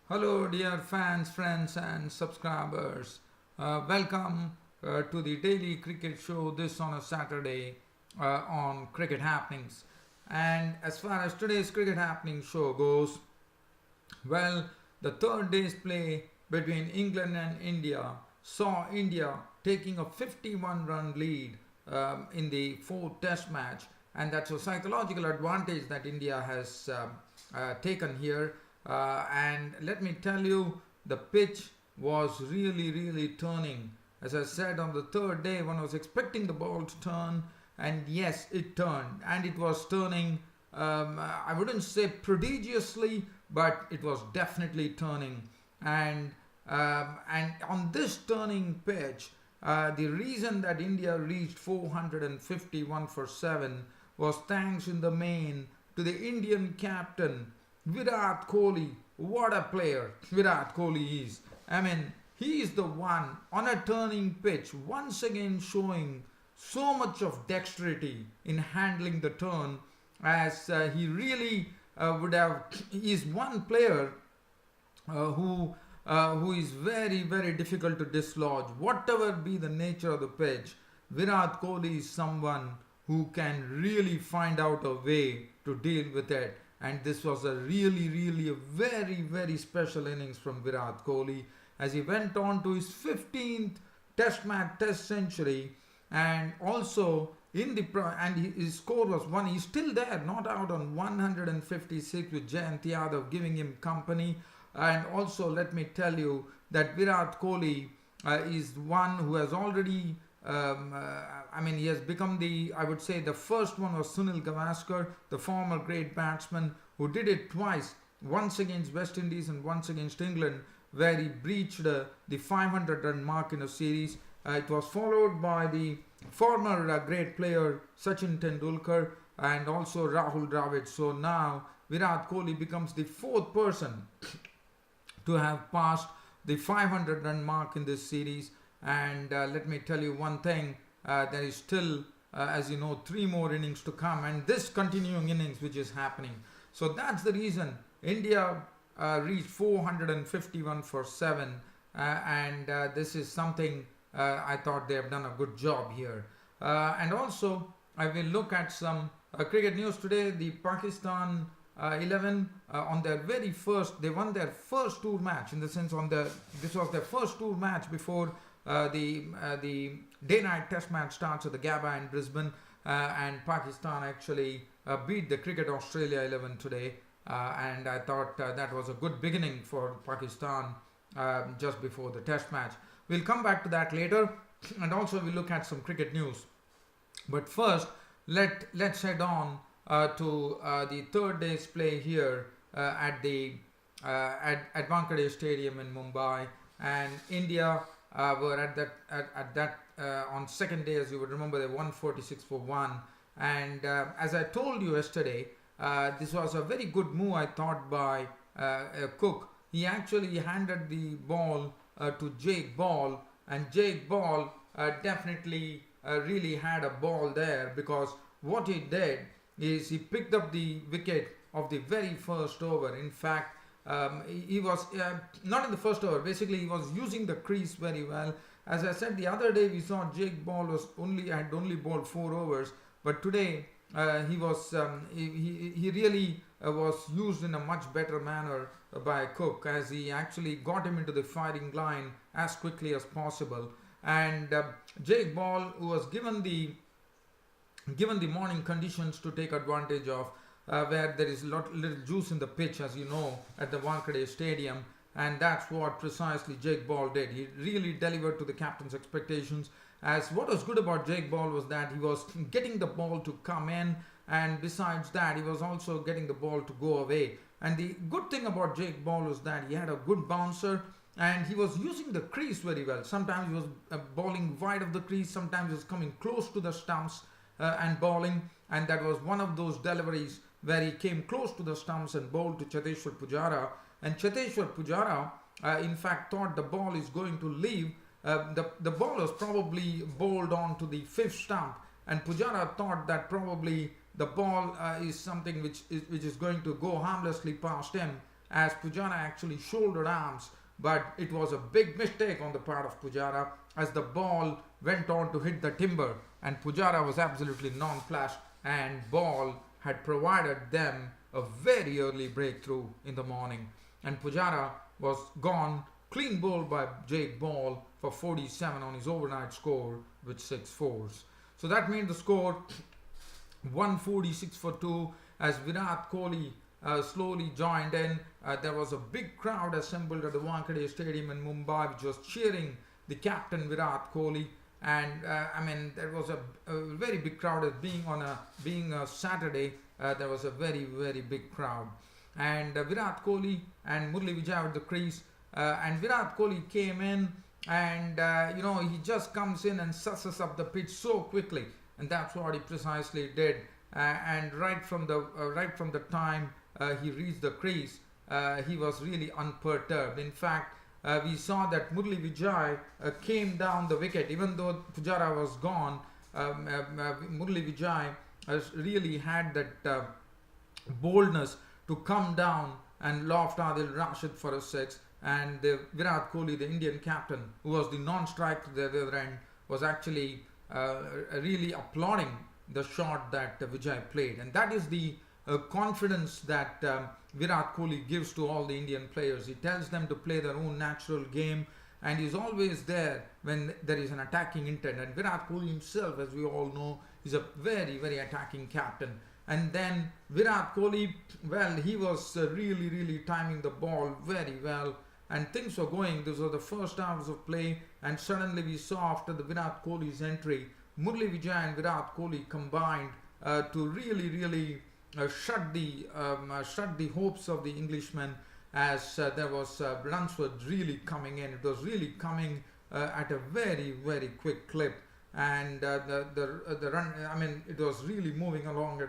Hello, dear fans, friends, and subscribers. Welcome to the daily cricket show. This on a Saturday on Cricket Happenings. And as far as today's Cricket Happening show goes, well, the third day's play between England and India saw India taking a 51-run lead in the fourth Test match, and that's a psychological advantage that India has taken here. And let me tell you, the pitch was really turning. As I said, on the third day, one was expecting the ball to turn, and yes, it turned, and it was turning. I wouldn't say prodigiously, but it was definitely turning. And and on this turning pitch, the reason that India reached 451 for 7 was thanks in the main to the Indian captain Virat Kohli. What a player Virat Kohli is. I mean, he is the one on a turning pitch once again showing so much of dexterity in handling the turn, as he really would have. He is one player who is very difficult to dislodge. Whatever be the nature of the pitch, Virat Kohli is someone who can really find out a way to deal with it. And this was a really a very special innings from Virat Kohli, as he went on to his 15th Test century, and also in the his score was one. He's still there, not out on 156 with Jayant Yadav giving him company. And also, let me tell you that Virat Kohli is one who has already, he has become I would say the first one was Sunil Gavaskar, the former great batsman, who did it twice, once against West Indies and once against England, where he breached the 500-run mark in a series. It was followed by the former great player Sachin Tendulkar and also Rahul Dravid. So now Virat Kohli becomes the fourth person to have passed the 500-run mark in this series. And let me tell you one thing, there is still, as you know, 3 more innings to come, and this continuing innings which is happening. So that's the reason India reached 451 for 7, and this is something I thought they have done a good job here. And also, I will look at some cricket news today. The Pakistan 11 on their very first, they won their first tour match, in the sense this was their first tour match before the day-night test match starts at the Gabba in Brisbane, and Pakistan actually beat the Cricket Australia 11 today, and I thought that was a good beginning for Pakistan just before the test match. We'll come back to that later, and also we'll look at some cricket news. But first, let's head on to the third day's play here at Wankhede Stadium in Mumbai, and India were at that on second day, as you would remember, they won 46 for 1. And as I told you yesterday, this was a very good move, I thought, by Cook. He actually handed the ball to Jake Ball, and Jake Ball definitely really had a ball there, because what he did is he picked up the wicket of the very first over. In fact, he was not in the first over. Basically, he was using the crease very well. As I said the other day, we saw Jake Ball had only bowled 4 overs, but today he really was used in a much better manner by Cook, as he actually got him into the firing line as quickly as possible. And Jake Ball, who was given the morning conditions to take advantage of, where there is little juice in the pitch, as you know, at the Wankhede Stadium, and that's what precisely Jake Ball did. He really delivered to the captain's expectations. As what was good about Jake Ball was that he was getting the ball to come in, and besides that, he was also getting the ball to go away. And the good thing about Jake Ball was that he had a good bouncer, and he was using the crease very well. Sometimes he was bowling wide of the crease, sometimes he was coming close to the stumps and bowling, and that was one of those deliveries where he came close to the stumps and bowled to Cheteshwar Pujara. And Cheteshwar Pujara, in fact, thought the ball is going to leave. The ball was probably bowled on to the 5th stump, and Pujara thought that probably the ball is something which is going to go harmlessly past him, as Pujara actually shouldered arms, but it was a big mistake on the part of Pujara as the ball went on to hit the timber, and Pujara was absolutely non-flash, and ball had provided them a very early breakthrough in the morning, and Pujara was gone, clean bowled by Jake Ball for 47 on his overnight score with 6 fours. So that made the score 146 for 2 as Virat Kohli slowly joined in. There was a big crowd assembled at the Wankhede Stadium in Mumbai, which was cheering the captain Virat Kohli. And there was a very big crowd. As being a Saturday, there was a very big crowd. And Virat Kohli and Murali Vijay at the crease. And Virat Kohli came in, and he just comes in and susses up the pitch so quickly, and that's what he precisely did. And right from the time he reached the crease, he was really unperturbed. In fact, we saw that Murali Vijay came down the wicket, even though Pujara was gone. Murali Vijay really had that boldness to come down and loft Adil Rashid for a 6. And Virat Kohli, the Indian captain, who was the non-striker at the other end, was actually really applauding the shot that Vijay played. And that is the confidence that Virat Kohli gives to all the Indian players. He tells them to play their own natural game, and he's always there when there is an attacking intent. And Virat Kohli himself, as we all know, is a very attacking captain. And then Virat Kohli, well, he was really timing the ball very well, and things were going. These were the first hours of play, and suddenly we saw after the Virat Kohli's entry, Murali Vijay and Virat Kohli combined to really shut the hopes of the Englishmen, as there was runs were really coming in. It was really coming at a very quick clip, and the run. It was really moving along.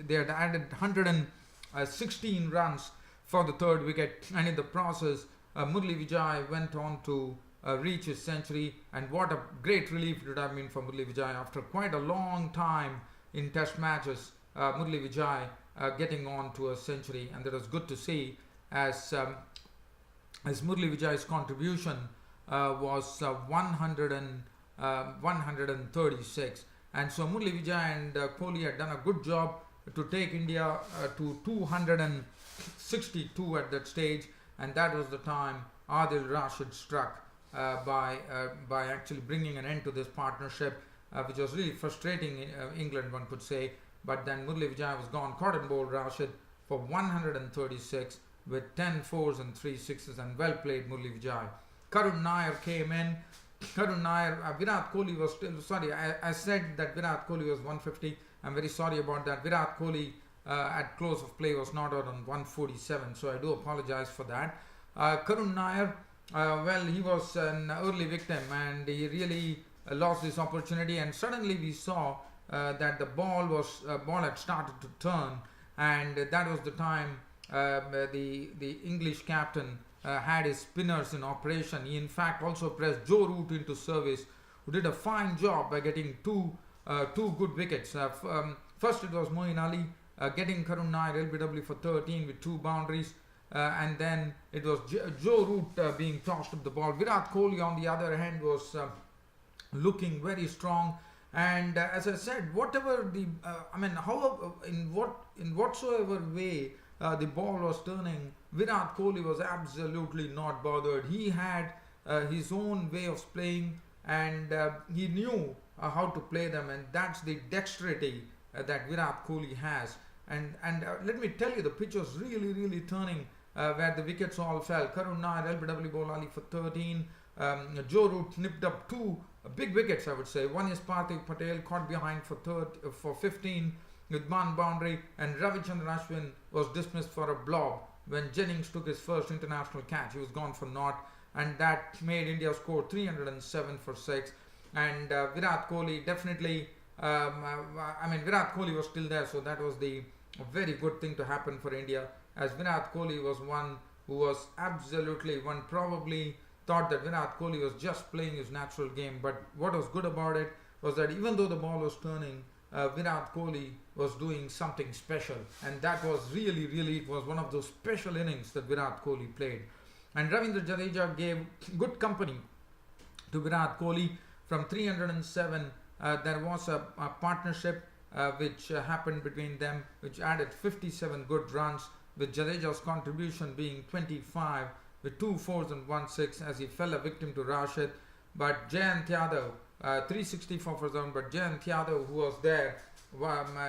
They had added 116 runs for the third wicket, and in the process, Murali Vijay went on to reach his century. And what a great relief it would have been for Murali Vijay after quite a long time in Test matches. Murali Vijay getting on to a century, and that was good to see, as Murali Vijay's contribution was 136, and so Murali Vijay and Kohli had done a good job to take India to 262 at that stage, and that was the time Adil Rashid struck by actually bringing an end to this partnership, which was really frustrating England, one could say. But then Murali Vijay was gone, caught and bowled Rashid for 136 with 10 fours and 3 sixes, and well played Murali Vijay. Karun Nair came in. Karun Nair, Virat Kohli was still, sorry, I said that Virat Kohli was 150. I'm very sorry about that. Virat Kohli at close of play was not out on 147, so I do apologize for that. Karun Nair, well, he was an early victim, and he really lost this opportunity, and suddenly we saw that the ball had started to turn, and that was the time the English captain had his spinners in operation. He in fact also pressed Joe Root into service, who did a fine job by getting two good wickets. First it was Moeen Ali getting Karun Nair LBW for 13 with 2 boundaries, and then it was Joe Root being tossed up the ball. Virat Kohli on the other hand was looking very strong, and as I said, whatever the however in whatsoever way the ball was turning, Virat Kohli was absolutely not bothered. He had his own way of playing, and he knew how to play them, and that's the dexterity that Virat Kohli has. And let me tell you, the pitch was really turning where the wickets all fell. Karun Nair LBW bowled Ali for 13. Joe Root nipped up 2 big wickets, I would say. One is Parthiv Patel caught behind for 15 with 1 boundary, and Ravichandran Ashwin was dismissed for a blob when Jennings took his first international catch. He was gone for naught, and that made India score 307 for 6. And Virat Kohli definitely, Virat Kohli was still there, so that was a very good thing to happen for India, as Virat Kohli was one who was absolutely, one probably thought that Virat Kohli was just playing his natural game. But what was good about it was that even though the ball was turning, Virat Kohli was doing something special, and that was really it was one of those special innings that Virat Kohli played. And Ravindra Jadeja gave good company to Virat Kohli from 307. There was a partnership which happened between them, which added 57 good runs, with Jadeja's contribution being 25 with 2 fours and 1 6 as he fell a victim to Rashid. But Jayant Yadav, 364 for zone, but Jayant Yadav, who was there,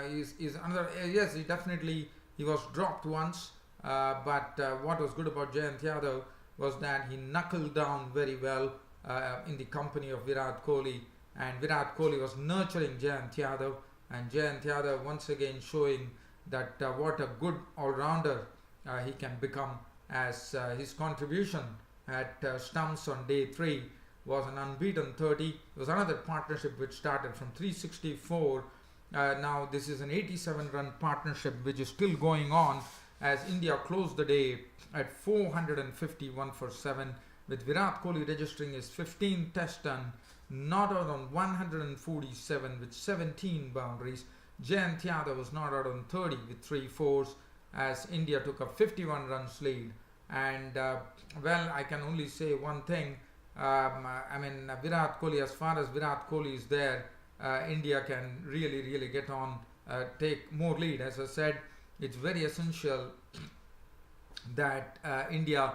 is another. Yes, he was dropped once, but what was good about Jayant Yadav was that he knuckled down very well in the company of Virat Kohli, and Virat Kohli was nurturing Jayant Yadav, and Jayant Yadav once again showing that what a good all-rounder he can become, as his contribution at stumps on day 3 was an unbeaten 30. It was another partnership which started from 364. Now this is an 87-run partnership which is still going on, as India closed the day at 451 for 7, with Virat Kohli registering his 15th test run, not out on 147 with 17 boundaries. Jayant Yadav was not out on 30 with 3 fours, as India took a 51 runs lead. And well, I can only say one thing. Virat Kohli, as far as Virat Kohli is there, India can really get on, take more lead. As I said, it's very essential that India,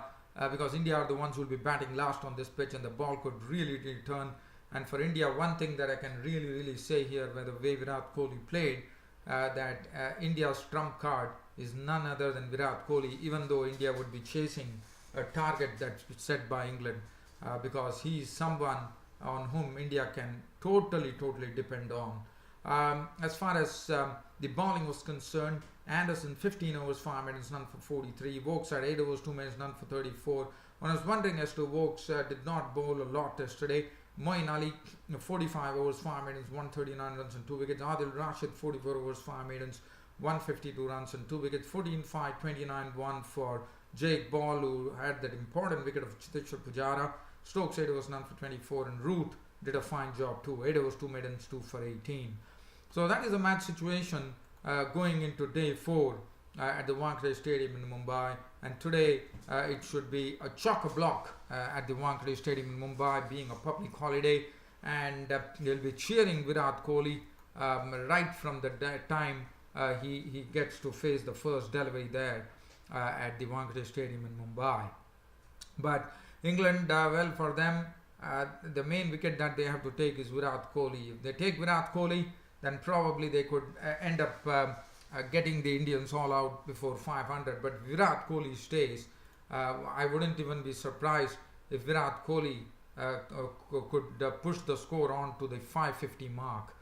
because India are the ones who will be batting last on this pitch, and the ball could really turn. And for India, one thing that I can really say here, by the way Virat Kohli played, that India's trump card is none other than Virat Kohli, even though India would be chasing a target that's set by England, because he is someone on whom India can totally depend on. As far as the bowling was concerned, Anderson 15 overs 5 minutes, none for 43. Vokes had 8 overs 2 minutes, none for 34. When I was wondering as to Vokes did not bowl a lot yesterday. Moeen Ali 45 overs 5 minutes, 139 runs and 2 wickets. Adil Rashid 44 overs 5 minutes, 152 runs and 2 wickets. 14-5, 29-1 for Jake Ball, who had that important wicket of Chiteshwar Pujara. Stokes 8 overs none for 24, and Root did a fine job too. 8 overs 2 maidens, 2 for 18. So that is the match situation going into day 4 at the Wankhede Stadium in Mumbai. And today it should be a chock-a-block at the Wankhede Stadium in Mumbai, being a public holiday, and they'll be cheering Virat Kohli right from the time he gets to face the first delivery there at the Wankhede Stadium in Mumbai. But England, well, for them, the main wicket that they have to take is Virat Kohli. If they take Virat Kohli, then probably they could end up getting the Indians all out before 500. But Virat Kohli stays. I wouldn't even be surprised if Virat Kohli could push the score on to the 550 mark.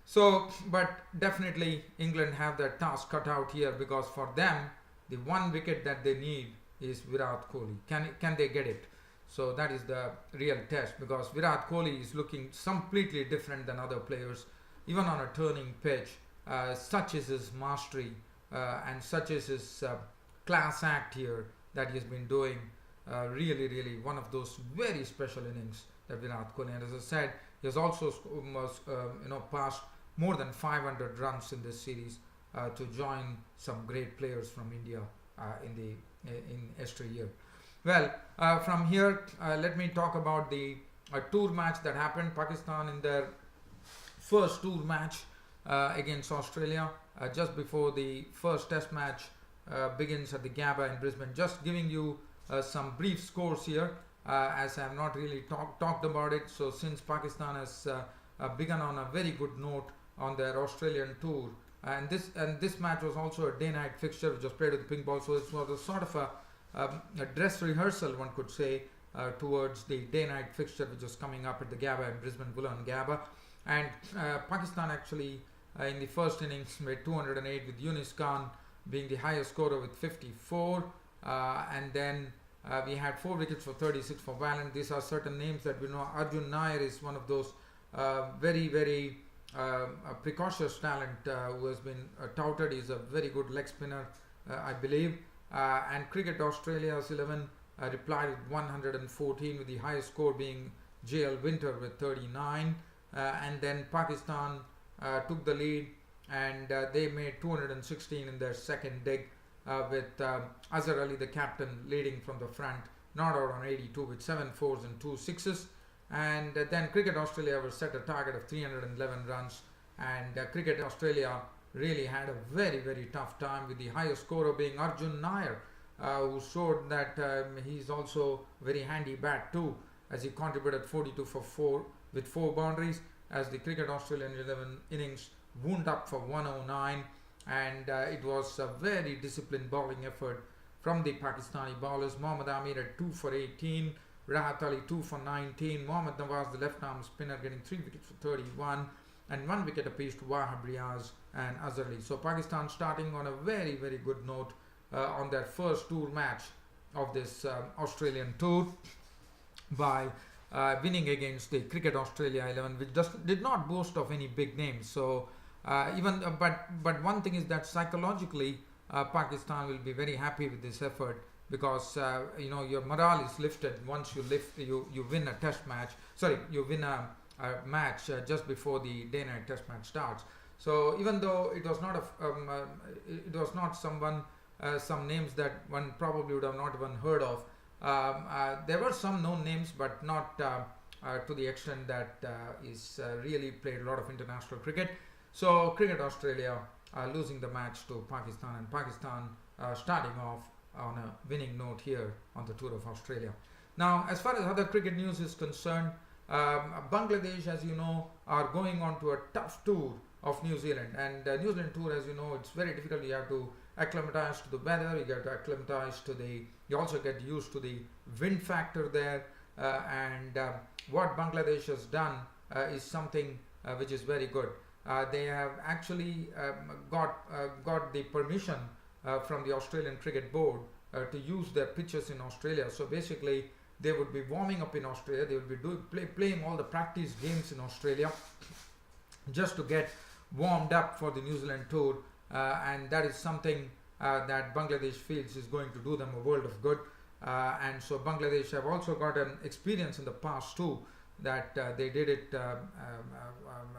So, but definitely England have their task cut out here, because for them, the one wicket that they need is Virat Kohli. Can they get it? So that is the real test, because Virat Kohli is looking completely different than other players, even on a turning pitch. Such is his mastery and such is his class act here that he has been doing. Really one of those very special innings that Virat Kohli. And as I said, he has also passed more than 500 runs in this series to join some great players from India in yesteryear. Well, from here, let me talk about the tour match that happened. Pakistan in their first tour match against Australia, just before the first test match begins at the Gabba in Brisbane. Just giving you some brief scores here, as I have not really talked about it. So since Pakistan has begun on a very good note on their Australian tour, and this match was also a day-night fixture which was played with the pink ball, so it was a sort of a dress rehearsal, one could say, towards the day-night fixture which was coming up at the Gabba in Brisbane, Bullan Gabba. And Pakistan actually in the first innings made 208, with Yunus Khan being the highest scorer with 54, and then we had 4 wickets for 36 for Valent. These are certain names that we know. Arjun Nair is one of those very precocious talent who has been touted. He's a very good leg spinner, I believe. And Cricket Australia's 11 replied with 114, with the highest score being JL Winter with 39. And then Pakistan took the lead, and they made 216 in their second dig, with Azhar Ali, the captain, leading from the front, not out on 82 with 7 fours and 2 sixes. And then Cricket Australia was set a target of 311 runs, and Cricket Australia really had a very, very tough time, with the highest scorer being Arjun Nair, who showed that he's also very handy bat too, as he contributed 42 for 4 with 4 boundaries, as the Cricket Australian 11 innings wound up for 109. And it was a very disciplined bowling effort from the Pakistani bowlers. Mohammad Amir at 2 for 18, Rahat Ali 2 for 19, Mohammad Nawaz, the left arm spinner, getting 3 wickets for 31, and 1 wicket apiece to Wahab Riaz and Azhar Ali. So Pakistan starting on a very, very good note on their first tour match of this Australian tour, by winning against the Cricket Australia 11, which did not boast of any big names. So but one thing is that psychologically Pakistan will be very happy with this effort, because your morale is lifted once you win a test match. Sorry, you win a match just before the day-night test match starts. So even though it was not some names that one probably would have not even heard of, there were some known names, but not to the extent that is really played a lot of international cricket. So Cricket Australia losing the match to Pakistan, and Pakistan starting off on a winning note here on the tour of Australia. Now, as far as other cricket news is concerned, Bangladesh, as you know, are going on to a tough tour of New Zealand. And New Zealand tour, as you know, it's very difficult. You have to acclimatize to the weather, you have to acclimatize to you also get used to the wind factor there. And what Bangladesh has done is something which is very good. They have actually got the permission from the Australian Cricket Board to use their pitches in Australia. So basically, they would be warming up in Australia. They will be playing all the practice games in Australia, just to get warmed up for the New Zealand tour, and that is something that Bangladesh feels is going to do them a world of good. And so Bangladesh have also got an experience in the past too, that they did it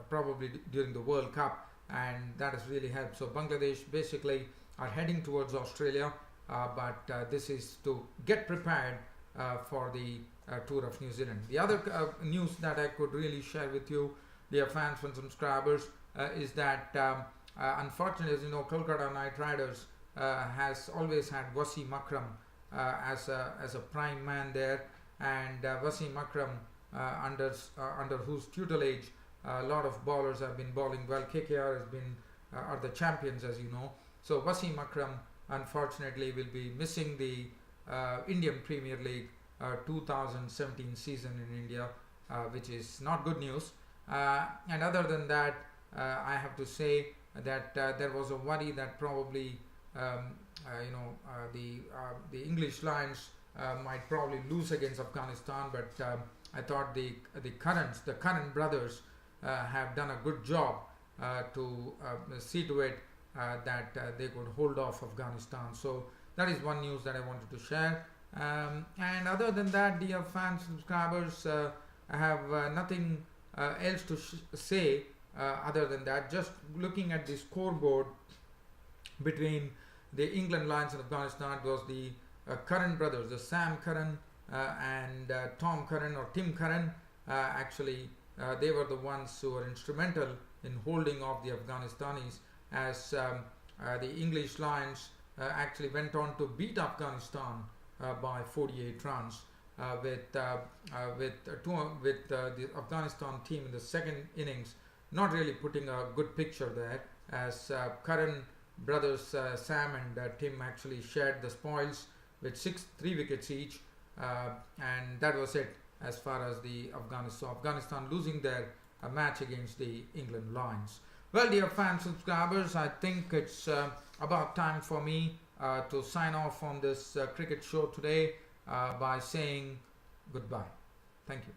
probably during the World Cup, and that has really helped. So Bangladesh basically are heading towards Australia, but this is to get prepared for the tour of New Zealand. The other news that I could really share with you, dear fans and subscribers, is that unfortunately, as you know, Kolkata Knight Riders has always had Wasim Akram as a prime man there, and Wasim Akram, under whose tutelage a lot of bowlers have been bowling well. KKR has been are the champions, as you know. So Wasim Akram unfortunately will be missing the Indian Premier League 2017 season in India, which is not good news. And other than that, I have to say that there was a worry that probably the English Lions might probably lose against Afghanistan, but I thought the Curran brothers have done a good job to see to it that they could hold off Afghanistan. So that is one news that I wanted to share. And other than that, dear fans, subscribers, I have nothing else to say other than that. Just looking at the scoreboard between the England Lions and Afghanistan, it was the Curran brothers, the Sam Curran and Tom Curran or Tim Curran. Actually, they were the ones who were instrumental in holding off the Afghanistan,is as the English Lions actually went on to beat Afghanistan by 48 runs with the Afghanistan team in the second innings not really putting a good picture there, as Curran brothers Sam and Tim actually shared the spoils with 3 wickets each, and that was it as far as the Afghanistan losing their match against the England Lions. Well, dear fans, subscribers, I think it's about time for me to sign off on this cricket show today by saying goodbye. Thank you.